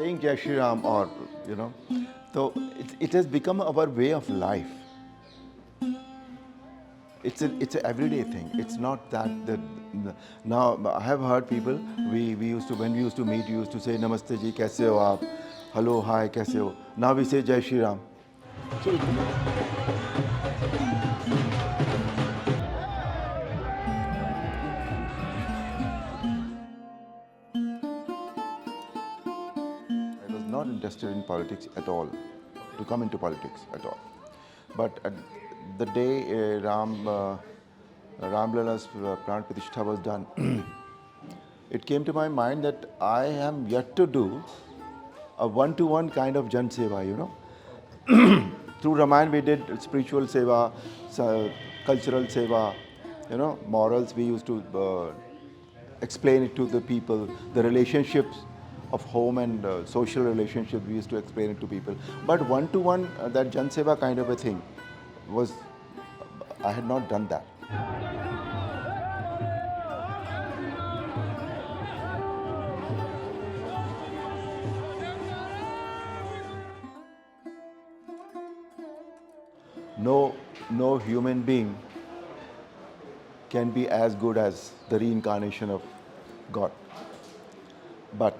saying Jai Shri Ram or, so it has become our way of life. It's an everyday thing. It's not that now I have heard people, when we used to meet, we used to say Namaste ji, kaise ho aap? Hello, hi, kaise ho? Now we say Jai Shri Ram. So I was not interested in politics at all, to come into politics at all. But at the day Ram Lala's Pran Pratishtha was done, it came to my mind that I am yet to do a one-to-one kind of Jan Seva, Through Ramayana we did spiritual seva, cultural seva, morals we used to explain it to the people, the relationships of home and social relationships we used to explain it to people. But one-to-one, that Jan Seva kind of a thing I had not done that. No human being can be as good as the reincarnation of God. But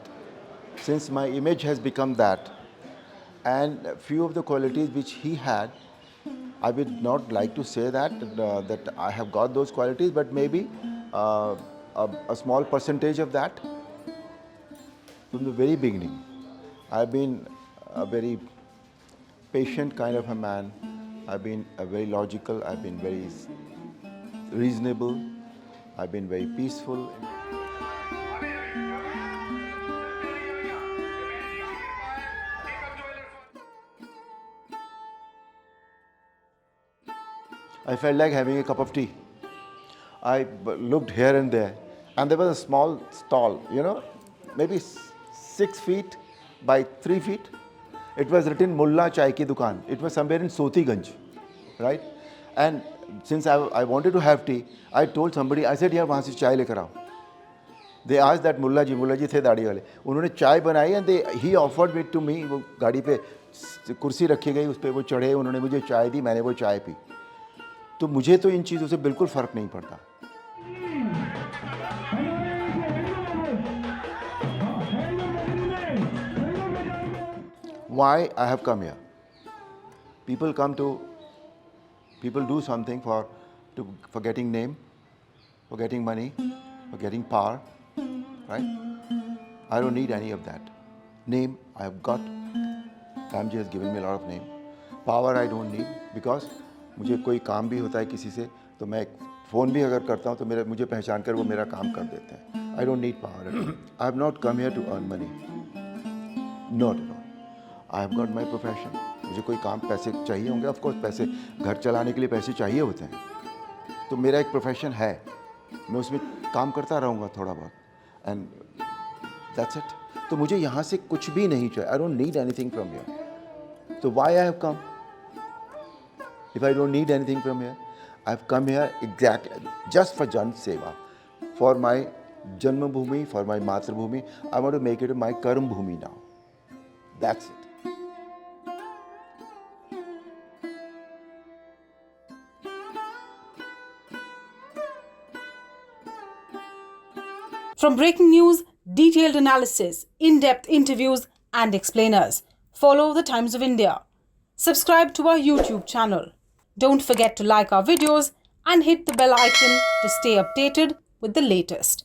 since my image has become that, and a few of the qualities which he had, I would not like to say that I have got those qualities, but maybe a small percentage of that. From the very beginning, I've been a very patient kind of a man. I've been very logical, I've been very reasonable, I've been very peaceful. I felt like having a cup of tea. I looked here and there, and there was a small stall, maybe 6 feet by 3 feet. It was written Mulla Chai Ki Dukaan. It was somewhere in Sotiganj, right? And since I wanted to have tea, I told somebody, I said, yaar, wahan se chai lekar aao. They asked that Mulla ji the daadi wale. Unhone chai बनाई and he offered it to me. वो गाड़ी पे कुर्सी रखी गई, उस पे वो चढ़े, उन्होंने मुझे चाय दी, मैंने वो चाय पी. तो मुझे तो इन चीज़ों से बिल्कुल फ़र्क नहीं पड़ता. Why I have come here? People do something for getting name, for getting money, for getting power, right? I don't need any of that. Name I have got. Ramji has given me a lot of name. Power I don't need, because मुझे कोई काम भी होता है किसी से, तो मैं फ़ोन भी अगर करता हूँ तो मुझे पहचान कर वो मेरा काम कर देते हैं. I don't need power. I have not come here to earn money. Not at all. I have got my profession. मुझे कोई काम पैसे चाहिए होंगे, ऑफ कोर्स पैसे घर चलाने के लिए पैसे चाहिए होते हैं, तो मेरा एक प्रोफेशन है, मैं उसमें काम करता रहूँगा थोड़ा बहुत, एंड दैट्स इट. तो मुझे यहाँ से कुछ भी नहीं चाहिए. I don't need anything from here. तो why I have come? If I don't need anything from here, I have come here exactly just for jan seva, for my janmabhoomi, for my matribhoomi. I want to make it my karm bhoomi now. That's it. From breaking news, detailed analysis, in-depth interviews and explainers, follow the Times of India. Subscribe to our YouTube channel. Don't forget to like our videos and hit the bell icon to stay updated with the latest.